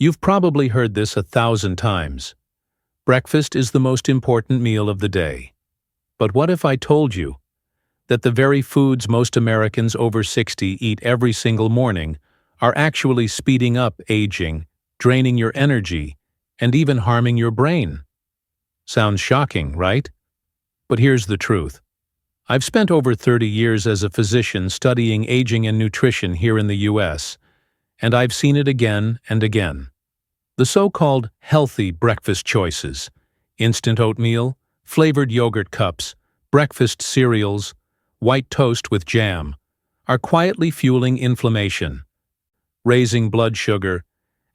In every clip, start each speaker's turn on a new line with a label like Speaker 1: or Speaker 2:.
Speaker 1: You've probably heard this 1,000 times. Breakfast is the most important meal of the day. But what if I told you that the very foods most Americans over 60 eat every single morning are actually speeding up aging, draining your energy, and even harming your brain? Sounds shocking, right? But here's the truth. I've spent over 30 years as a physician studying aging and nutrition here in the US, and I've seen it again and again. The so-called healthy breakfast choices, instant oatmeal, flavored yogurt cups, breakfast cereals, white toast with jam, are quietly fueling inflammation, raising blood sugar,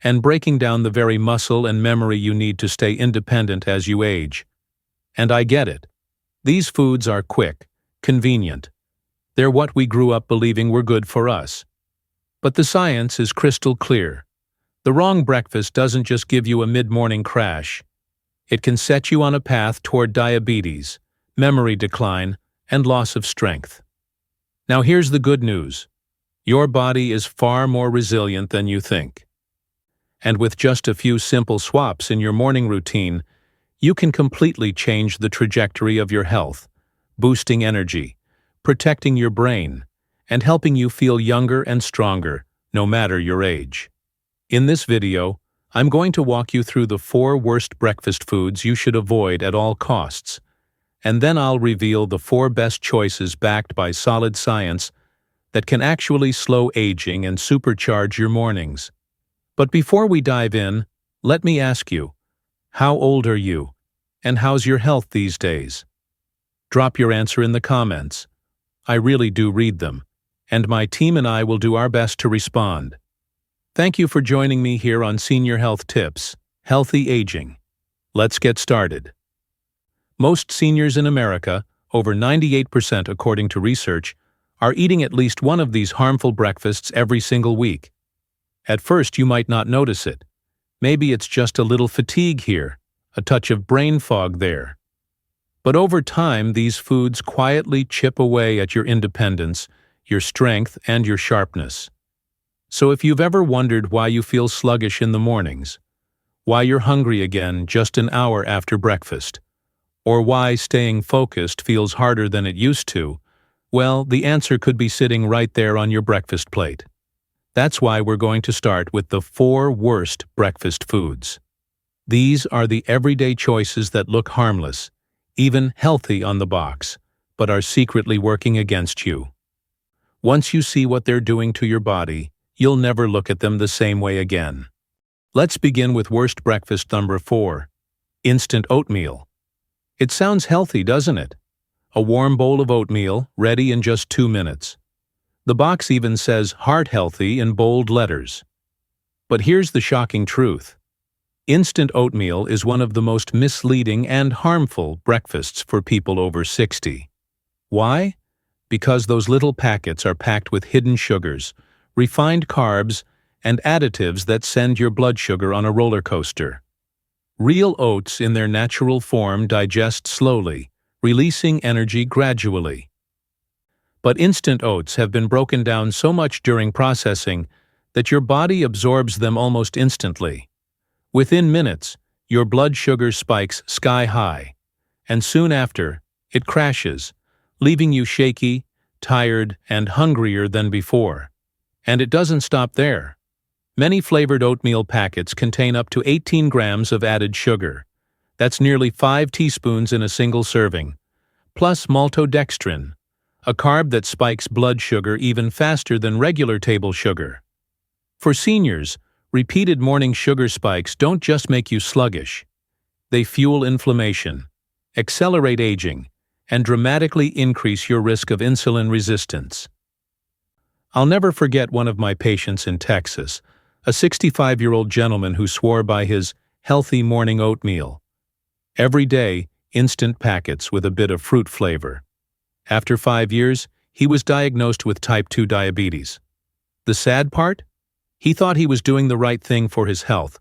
Speaker 1: and breaking down the very muscle and memory you need to stay independent as you age. And I get it. These foods are quick, convenient. They're what we grew up believing were good for us. But the science is crystal clear. The wrong breakfast doesn't just give you a mid-morning crash. It can set you on a path toward diabetes, memory decline, and loss of strength. Now here's the good news. Your body is far more resilient than you think. And with just a few simple swaps in your morning routine, you can completely change the trajectory of your health, boosting energy, protecting your brain, and helping you feel younger and stronger, no matter your age. In this video, I'm going to walk you through the 4 worst breakfast foods you should avoid at all costs, and then I'll reveal the 4 best choices backed by solid science that can actually slow aging and supercharge your mornings. But before we dive in, let me ask you, how old are you, and how's your health these days? Drop your answer in the comments. I really do read them, and my team and I will do our best to respond. Thank you for joining me here on Senior Health Tips, Healthy Aging. Let's get started. Most seniors in America, over 98% according to research, are eating at least one of these harmful breakfasts every single week. At first, you might not notice it. Maybe it's just a little fatigue here, a touch of brain fog there. But over time, these foods quietly chip away at your independence, your strength, and your sharpness. So if you've ever wondered why you feel sluggish in the mornings, why you're hungry again just an hour after breakfast, or why staying focused feels harder than it used to, well, the answer could be sitting right there on your breakfast plate. That's why we're going to start with the 4 worst breakfast foods. These are the everyday choices that look harmless, even healthy on the box, but are secretly working against you. Once you see what they're doing to your body, you'll never look at them the same way again. Let's begin with worst breakfast number 4, instant oatmeal. It sounds healthy, doesn't it? A warm bowl of oatmeal, ready in just 2 minutes. The box even says heart healthy in bold letters. But here's the shocking truth. Instant oatmeal is one of the most misleading and harmful breakfasts for people over 60. Why? Because those little packets are packed with hidden sugars, refined carbs, and additives that send your blood sugar on a roller coaster. Real oats in their natural form digest slowly, releasing energy gradually. But instant oats have been broken down so much during processing that your body absorbs them almost instantly. Within minutes, your blood sugar spikes sky high, and soon after, it crashes, leaving you shaky, tired, and hungrier than before. And it doesn't stop there. Many flavored oatmeal packets contain up to 18 grams of added sugar. That's nearly 5 teaspoons in a single serving, plus maltodextrin, a carb that spikes blood sugar even faster than regular table sugar. For seniors, repeated morning sugar spikes don't just make you sluggish. They fuel inflammation, accelerate aging, and dramatically increase your risk of insulin resistance. I'll never forget one of my patients in Texas, a 65-year-old gentleman who swore by his healthy morning oatmeal. Every day, instant packets with a bit of fruit flavor. After 5 years, he was diagnosed with type 2 diabetes. The sad part? He thought he was doing the right thing for his health.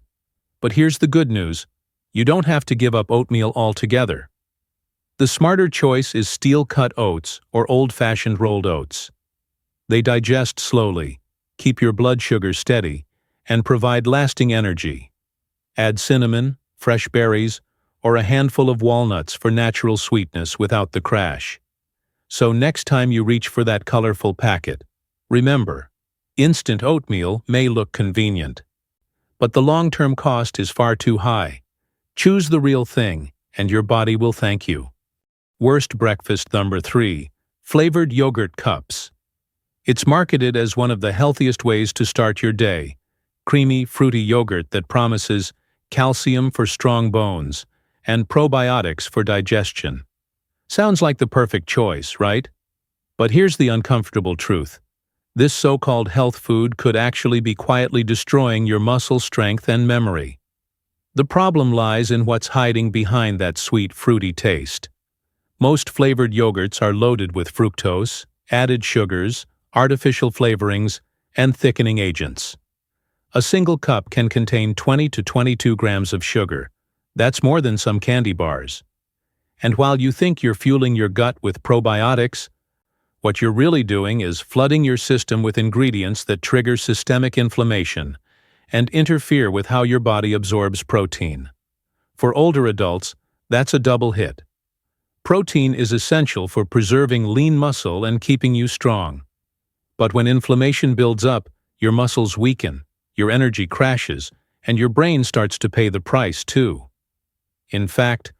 Speaker 1: But here's the good news. You don't have to give up oatmeal altogether. The smarter choice is steel-cut oats or old-fashioned rolled oats. They digest slowly, keep your blood sugar steady, and provide lasting energy. Add cinnamon, fresh berries, or a handful of walnuts for natural sweetness without the crash. So next time you reach for that colorful packet, remember, instant oatmeal may look convenient, but the long-term cost is far too high. Choose the real thing, and your body will thank you. Worst breakfast number 3, flavored yogurt cups. It's marketed as one of the healthiest ways to start your day. Creamy, fruity yogurt that promises calcium for strong bones and probiotics for digestion. Sounds like the perfect choice, right? But here's the uncomfortable truth. This so-called health food could actually be quietly destroying your muscle strength and memory. The problem lies in what's hiding behind that sweet, fruity taste. Most flavored yogurts are loaded with fructose, added sugars, artificial flavorings, and thickening agents. A single cup can contain 20 to 22 grams of sugar. That's more than some candy bars. And while you think you're fueling your gut with probiotics, what you're really doing is flooding your system with ingredients that trigger systemic inflammation and interfere with how your body absorbs protein. For older adults, that's a double hit. Protein is essential for preserving lean muscle and keeping you strong. But when inflammation builds up, your muscles weaken, your energy crashes, and your brain starts to pay the price too. In fact,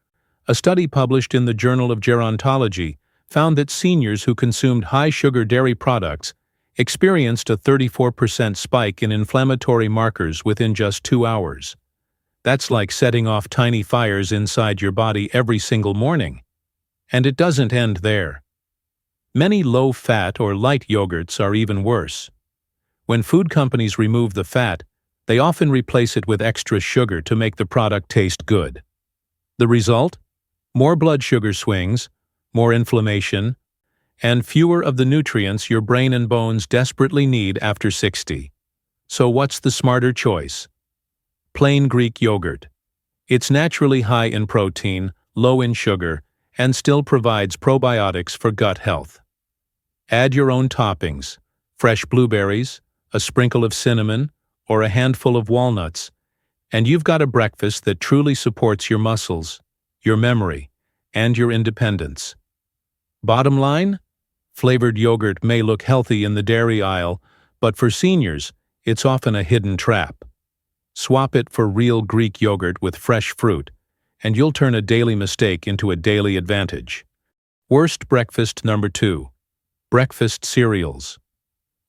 Speaker 1: a study published in the Journal of Gerontology found that seniors who consumed high-sugar dairy products experienced a 34% spike in inflammatory markers within just 2 hours. That's like setting off tiny fires inside your body every single morning. And it doesn't end there. Many low-fat or light yogurts are even worse. When food companies remove the fat, they often replace it with extra sugar to make the product taste good. The result? More blood sugar swings, more inflammation, and fewer of the nutrients your brain and bones desperately need after 60. So what's the smarter choice? Plain Greek yogurt. It's naturally high in protein, low in sugar, and still provides probiotics for gut health. Add your own toppings, fresh blueberries, a sprinkle of cinnamon, or a handful of walnuts, and you've got a breakfast that truly supports your muscles, your memory, and your independence. Bottom line? Flavored yogurt may look healthy in the dairy aisle, but for seniors, it's often a hidden trap. Swap it for real Greek yogurt with fresh fruit, and you'll turn a daily mistake into a daily advantage. Worst breakfast number 2. Breakfast cereals.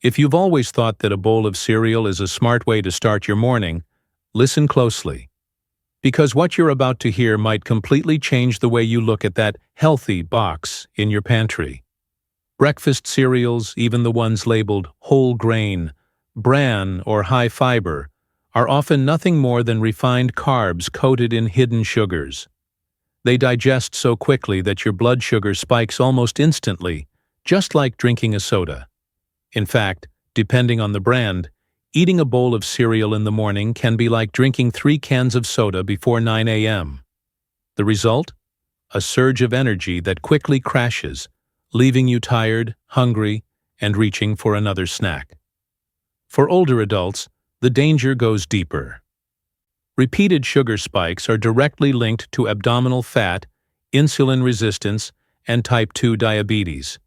Speaker 1: If you've always thought that a bowl of cereal is a smart way to start your morning, listen closely. Because what you're about to hear might completely change the way you look at that healthy box in your pantry. Breakfast cereals, even the ones labeled whole grain, bran, or high fiber, are often nothing more than refined carbs coated in hidden sugars. They digest so quickly that your blood sugar spikes almost instantly, just like drinking a soda. In fact, depending on the brand, eating a bowl of cereal in the morning can be like drinking 3 cans of soda before 9 a.m. The result? A surge of energy that quickly crashes, leaving you tired, hungry, and reaching for another snack. For older adults, the danger goes deeper. Repeated sugar spikes are directly linked to abdominal fat, insulin resistance, and type 2 diabetes.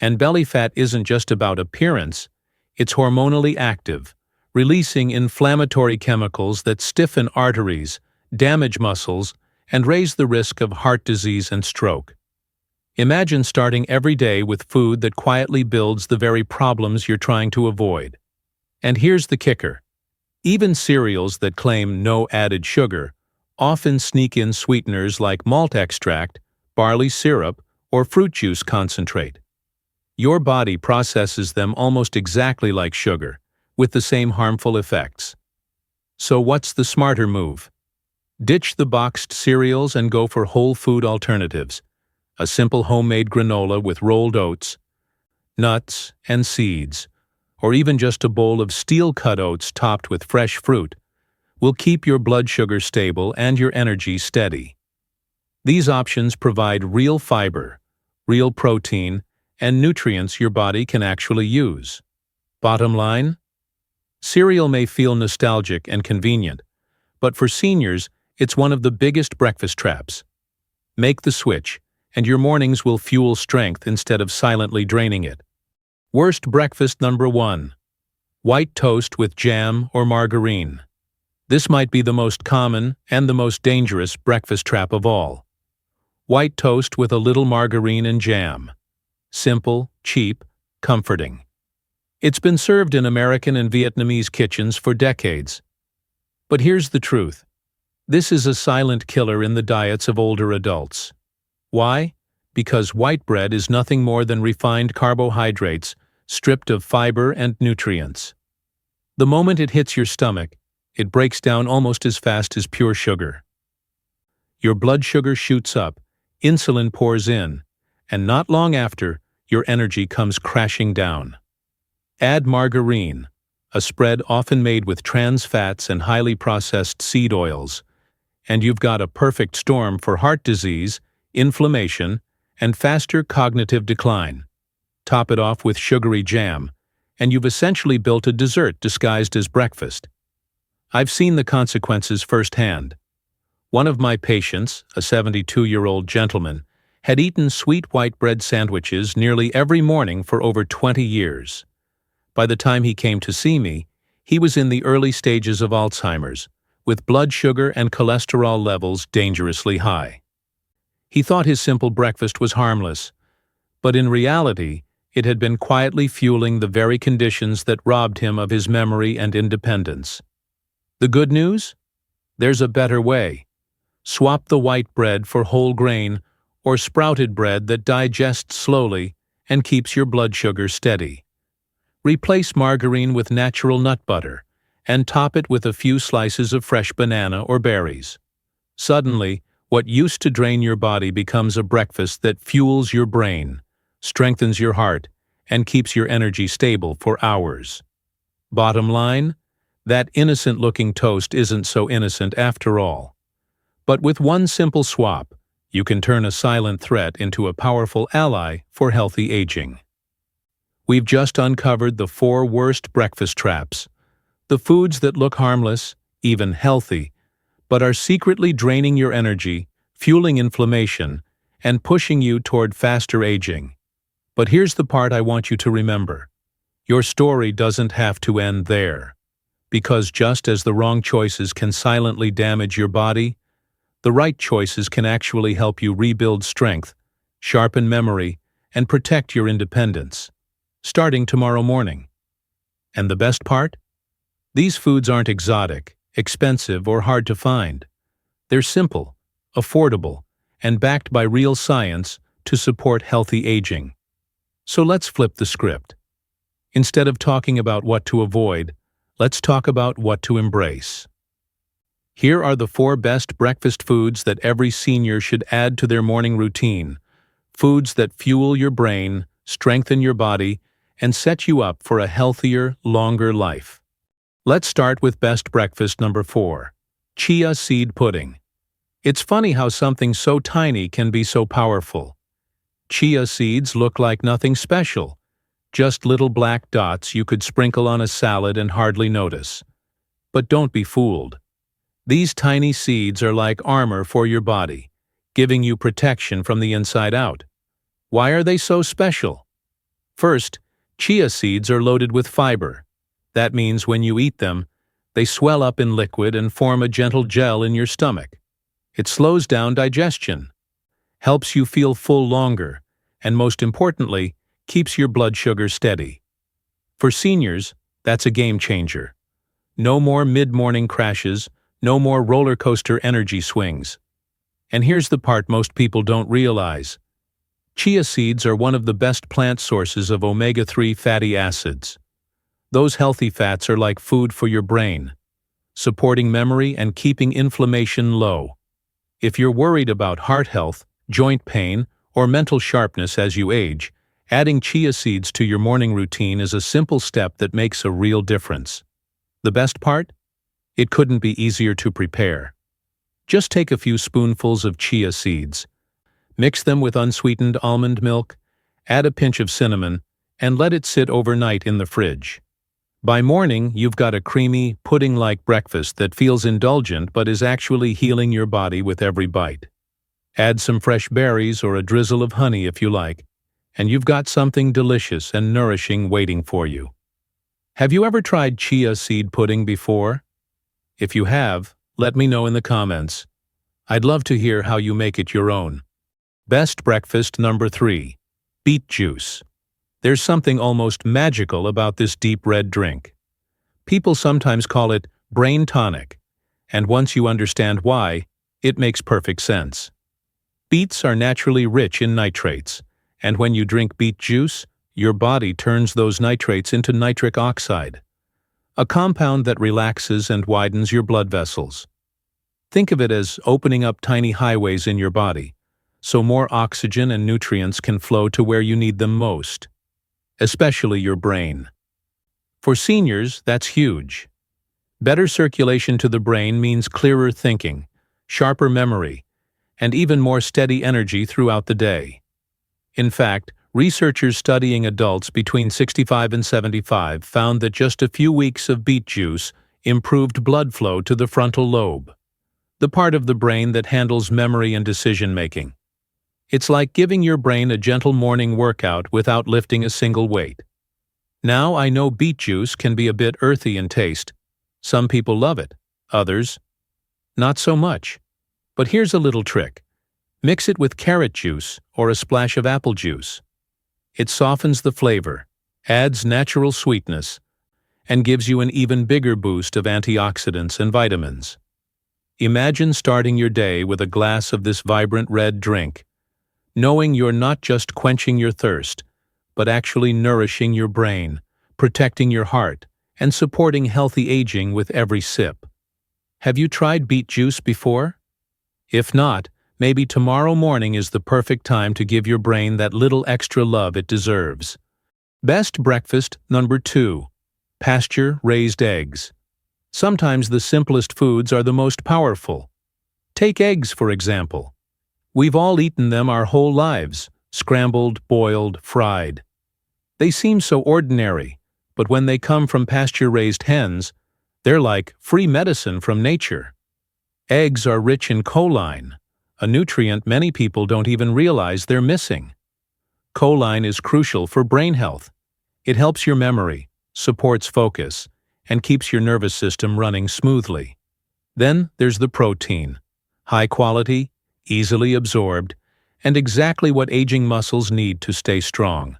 Speaker 1: And belly fat isn't just about appearance, it's hormonally active, releasing inflammatory chemicals that stiffen arteries, damage muscles, and raise the risk of heart disease and stroke. Imagine starting every day with food that quietly builds the very problems you're trying to avoid. And here's the kicker. Even cereals that claim no added sugar often sneak in sweeteners like malt extract, barley syrup, or fruit juice concentrate. Your body processes them almost exactly like sugar, with the same harmful effects. So what's the smarter move? Ditch the boxed cereals and go for whole food alternatives. A simple homemade granola with rolled oats, nuts, and seeds, or even just a bowl of steel-cut oats topped with fresh fruit, will keep your blood sugar stable and your energy steady. These options provide real fiber, real protein, and nutrients your body can actually use. Bottom line? Cereal may feel nostalgic and convenient, but for seniors, it's one of the biggest breakfast traps. Make the switch, and your mornings will fuel strength instead of silently draining it. Worst breakfast number 1. White toast with jam or margarine. This might be the most common and the most dangerous breakfast trap of all. White toast with a little margarine and jam. Simple, cheap, comforting. It's been served in American and Vietnamese kitchens for decades. But here's the truth. This is a silent killer in the diets of older adults. Why? Because white bread is nothing more than refined carbohydrates stripped of fiber and nutrients. The moment it hits your stomach, it breaks down almost as fast as pure sugar. Your blood sugar shoots up, insulin pours in, and not long after, your energy comes crashing down. Add margarine, a spread often made with trans fats and highly processed seed oils, and you've got a perfect storm for heart disease, inflammation, and faster cognitive decline. Top it off with sugary jam, and you've essentially built a dessert disguised as breakfast. I've seen the consequences firsthand. One of my patients, a 72-year-old gentleman, had eaten sweet white bread sandwiches nearly every morning for over 20 years. By the time he came to see me, he was in the early stages of Alzheimer's, with blood sugar and cholesterol levels dangerously high. He thought his simple breakfast was harmless, but in reality, it had been quietly fueling the very conditions that robbed him of his memory and independence. The good news? There's a better way. Swap the white bread for whole grain or sprouted bread that digests slowly and keeps your blood sugar steady. Replace margarine with natural nut butter and top it with a few slices of fresh banana or berries. Suddenly, what used to drain your body becomes a breakfast that fuels your brain, strengthens your heart, and keeps your energy stable for hours. Bottom line, that innocent-looking toast isn't so innocent after all. But with one simple swap, you can turn a silent threat into a powerful ally for healthy aging. We've just uncovered the 4 worst breakfast traps, the foods that look harmless, even healthy, but are secretly draining your energy, fueling inflammation, and pushing you toward faster aging. But here's the part I want you to remember. Your story doesn't have to end there. Because just as the wrong choices can silently damage your body, the right choices can actually help you rebuild strength, sharpen memory, and protect your independence. Starting tomorrow morning. And the best part? These foods aren't exotic, expensive, or hard to find. They're simple, affordable, and backed by real science to support healthy aging. So let's flip the script. Instead of talking about what to avoid, let's talk about what to embrace. Here are the 4 best breakfast foods that every senior should add to their morning routine. Foods that fuel your brain, strengthen your body, and set you up for a healthier, longer life. Let's start with best breakfast number 4. Chia seed pudding. It's funny how something so tiny can be so powerful. Chia seeds look like nothing special, just little black dots you could sprinkle on a salad and hardly notice. But don't be fooled. These tiny seeds are like armor for your body, giving you protection from the inside out. Why are they so special? First, chia seeds are loaded with fiber. That means when you eat them, they swell up in liquid and form a gentle gel in your stomach. It slows down digestion, helps you feel full longer, and most importantly, keeps your blood sugar steady. For seniors, that's a game changer. No more mid-morning crashes, no more roller coaster energy swings. And here's the part most people don't realize. Chia seeds are one of the best plant sources of omega-3 fatty acids. Those healthy fats are like food for your brain, supporting memory and keeping inflammation low. If you're worried about heart health, joint pain, or mental sharpness as you age, adding chia seeds to your morning routine is a simple step that makes a real difference. The best part? It couldn't be easier to prepare. Just take a few spoonfuls of chia seeds, mix them with unsweetened almond milk, add a pinch of cinnamon, and let it sit overnight in the fridge. By morning, you've got a creamy, pudding-like breakfast that feels indulgent but is actually healing your body with every bite. Add some fresh berries or a drizzle of honey if you like, and you've got something delicious and nourishing waiting for you. Have you ever tried chia seed pudding before? If you have, let me know in the comments. I'd love to hear how you make it your own. Best breakfast number 3. Beet juice. There's something almost magical about this deep red drink. People sometimes call it brain tonic, and once you understand why, it makes perfect sense. Beets are naturally rich in nitrates, and when you drink beet juice, your body turns those nitrates into nitric oxide, a compound that relaxes and widens your blood vessels. Think of it as opening up tiny highways in your body, so more oxygen and nutrients can flow to where you need them most, especially your brain. For seniors, that's huge. Better circulation to the brain means clearer thinking, sharper memory, and even more steady energy throughout the day. In fact, researchers studying adults between 65 and 75 found that just a few weeks of beet juice improved blood flow to the frontal lobe, the part of the brain that handles memory and decision-making. It's like giving your brain a gentle morning workout without lifting a single weight. Now I know beet juice can be a bit earthy in taste. Some people love it, others, not so much. But here's a little trick. Mix it with carrot juice or a splash of apple juice. It softens the flavor, adds natural sweetness, and gives you an even bigger boost of antioxidants and vitamins. Imagine starting your day with a glass of this vibrant red drink, knowing you're not just quenching your thirst, but actually nourishing your brain, protecting your heart, and supporting healthy aging with every sip. Have you tried beet juice before? If not, maybe tomorrow morning is the perfect time to give your brain that little extra love it deserves. Best breakfast number 2. Pasture-raised eggs. Sometimes the simplest foods are the most powerful. Take eggs, for example. We've all eaten them our whole lives, scrambled, boiled, fried. They seem so ordinary, but when they come from pasture-raised hens, they're like free medicine from nature. Eggs are rich in choline, a nutrient many people don't even realize they're missing. Choline is crucial for brain health. It helps your memory, supports focus, and keeps your nervous system running smoothly. Then there's the protein. High quality, easily absorbed, and exactly what aging muscles need to stay strong.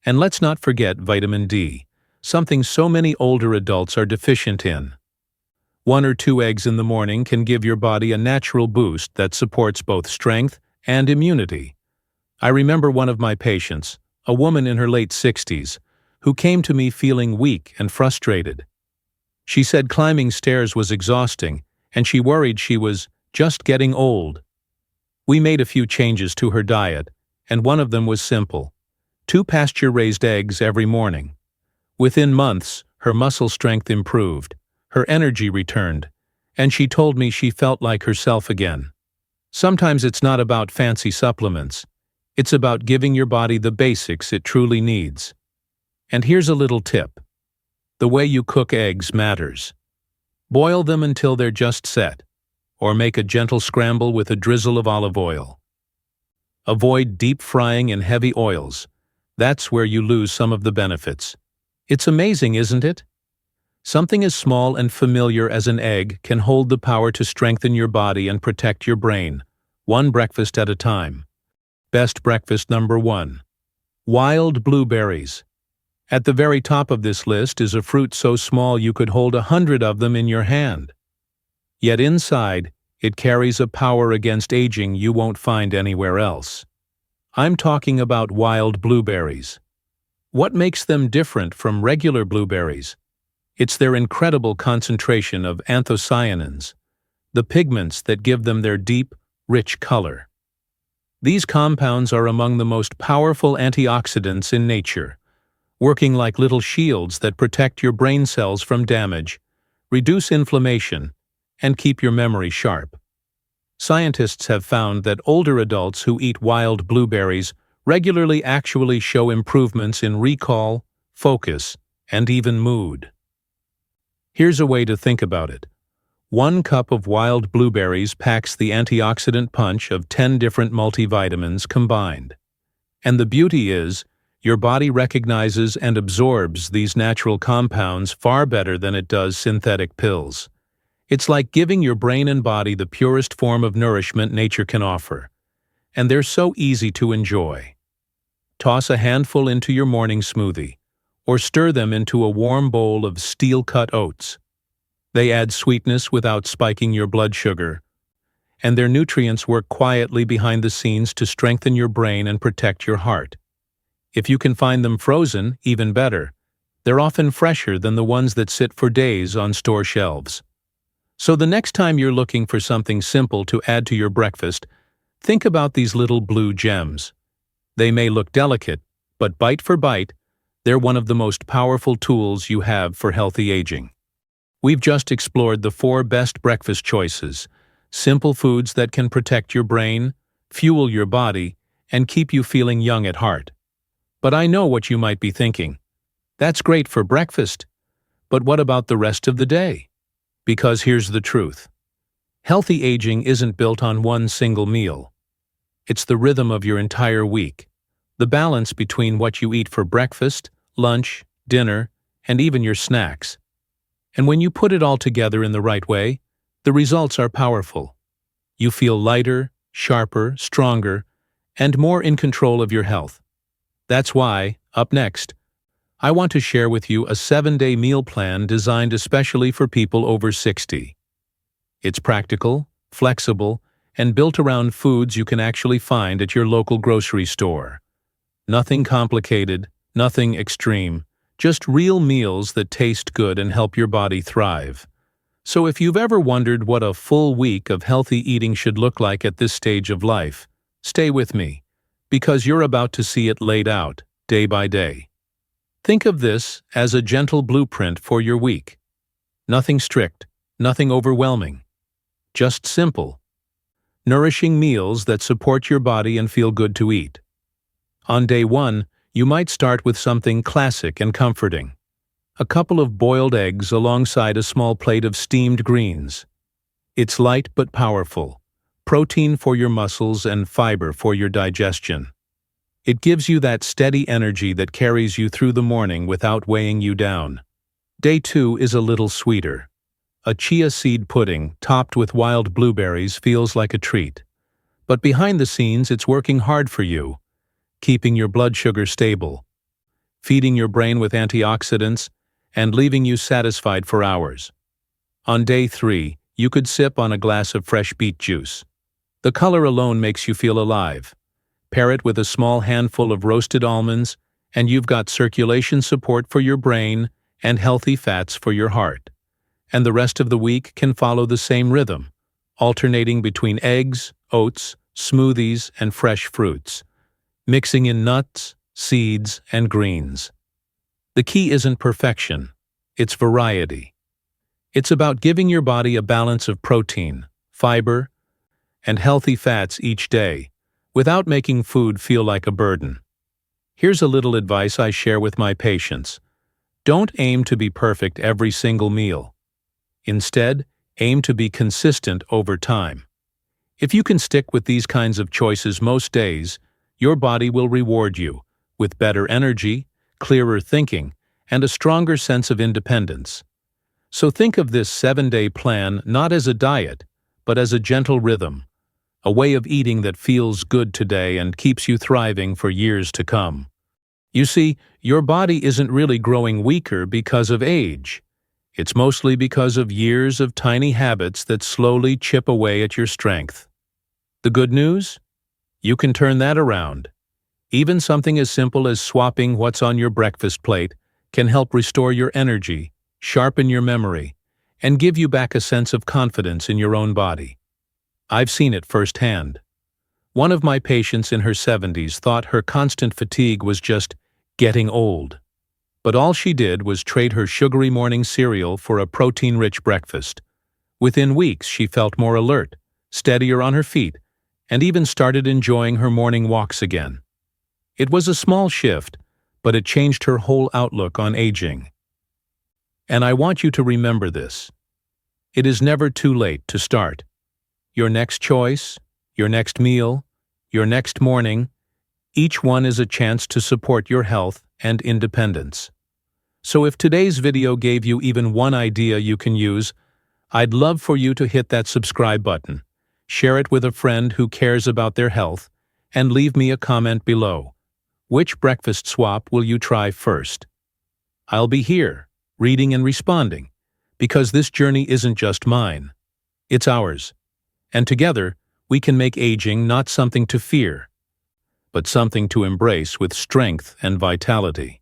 Speaker 1: And let's not forget vitamin D, something so many older adults are deficient in. 1 or 2 eggs in the morning can give your body a natural boost that supports both strength and immunity. I remember one of my patients, a woman in her late 60s, who came to me feeling weak and frustrated. She said climbing stairs was exhausting, and she worried she was just getting old. We made a few changes to her diet, and one of them was simple: 2 pasture-raised eggs every morning. Within months, her muscle strength improved, her energy returned, and she told me she felt like herself again. Sometimes it's not about fancy supplements. It's about giving your body the basics it truly needs. And here's a little tip. The way you cook eggs matters. Boil them until they're just set, or make a gentle scramble with a drizzle of olive oil. Avoid deep frying in heavy oils. That's where you lose some of the benefits. It's amazing, isn't it? Something as small and familiar as an egg can hold the power to strengthen your body and protect your brain, one breakfast at a time. Best breakfast number 1. Wild blueberries. At the very top of this list is a fruit so small you could hold 100 of them in your hand. Yet inside, it carries a power against aging you won't find anywhere else. I'm talking about wild blueberries. What makes them different from regular blueberries? It's their incredible concentration of anthocyanins, the pigments that give them their deep, rich color. These compounds are among the most powerful antioxidants in nature, working like little shields that protect your brain cells from damage, reduce inflammation, and keep your memory sharp. Scientists have found that older adults who eat wild blueberries regularly actually show improvements in recall, focus, and even mood. Here's a way to think about it. 1 cup of wild blueberries packs the antioxidant punch of 10 different multivitamins combined. And the beauty is, your body recognizes and absorbs these natural compounds far better than it does synthetic pills. It's like giving your brain and body the purest form of nourishment nature can offer. And they're so easy to enjoy. Toss a handful into your morning smoothie, or stir them into a warm bowl of steel-cut oats. They add sweetness without spiking your blood sugar, and their nutrients work quietly behind the scenes to strengthen your brain and protect your heart. If you can find them frozen, even better. They're often fresher than the ones that sit for days on store shelves. So the next time you're looking for something simple to add to your breakfast, think about these little blue gems. They may look delicate, but bite for bite, they're one of the most powerful tools you have for healthy aging. We've just explored the 4 best breakfast choices, simple foods that can protect your brain, fuel your body, and keep you feeling young at heart. But I know what you might be thinking. That's great for breakfast, but what about the rest of the day? Because here's the truth. Healthy aging isn't built on one single meal. It's the rhythm of your entire week, the balance between what you eat for breakfast, lunch, dinner, and even your snacks. And when you put it all together in the right way, the results are powerful. You feel lighter, sharper, stronger, and more in control of your health. That's why, up next, I want to share with you a 7-day meal plan designed especially for people over 60. It's practical, flexible, and built around foods you can actually find at your local grocery store. Nothing complicated, nothing extreme, just real meals that taste good and help your body thrive. So if you've ever wondered what a full week of healthy eating should look like at this stage of life, stay with me, because you're about to see it laid out, day by day. Think of this as a gentle blueprint for your week. Nothing strict, nothing overwhelming. Just simple, nourishing meals that support your body and feel good to eat. On day 1, you might start with something classic and comforting. A couple of boiled eggs alongside a small plate of steamed greens. It's light but powerful, protein for your muscles and fiber for your digestion. It gives you that steady energy that carries you through the morning without weighing you down. Day 2 is a little sweeter. A chia seed pudding topped with wild blueberries feels like a treat. But behind the scenes, it's working hard for you, keeping your blood sugar stable, feeding your brain with antioxidants, and leaving you satisfied for hours. On day 3, you could sip on a glass of fresh beet juice. The color alone makes you feel alive. Pair it with a small handful of roasted almonds, and you've got circulation support for your brain and healthy fats for your heart. And the rest of the week can follow the same rhythm, alternating between eggs, oats, smoothies, and fresh fruits, mixing in nuts, seeds, and greens. The key isn't perfection, it's variety. It's about giving your body a balance of protein, fiber, and healthy fats each day, without making food feel like a burden. Here's a little advice I share with my patients. Don't aim to be perfect every single meal. Instead, aim to be consistent over time. If you can stick with these kinds of choices most days, your body will reward you with better energy, clearer thinking, and a stronger sense of independence. So think of this 7-day plan not as a diet, but as a gentle rhythm, a way of eating that feels good today and keeps you thriving for years to come. You see, your body isn't really growing weaker because of age. It's mostly because of years of tiny habits that slowly chip away at your strength. The good news? You can turn that around. Even something as simple as swapping what's on your breakfast plate can help restore your energy, sharpen your memory, and give you back a sense of confidence in your own body. I've seen it firsthand. One of my patients in her 70s thought her constant fatigue was just getting old. But all she did was trade her sugary morning cereal for a protein-rich breakfast. Within weeks, she felt more alert, steadier on her feet, and even started enjoying her morning walks again. It was a small shift, but it changed her whole outlook on aging. And I want you to remember this. It is never too late to start. Your next choice, your next meal, your next morning, each one is a chance to support your health and independence. So if today's video gave you even one idea you can use, I'd love for you to hit that subscribe button, share it with a friend who cares about their health, and leave me a comment below. Which breakfast swap will you try first? I'll be here, reading and responding, because this journey isn't just mine. It's ours. And together, we can make aging not something to fear, but something to embrace with strength and vitality.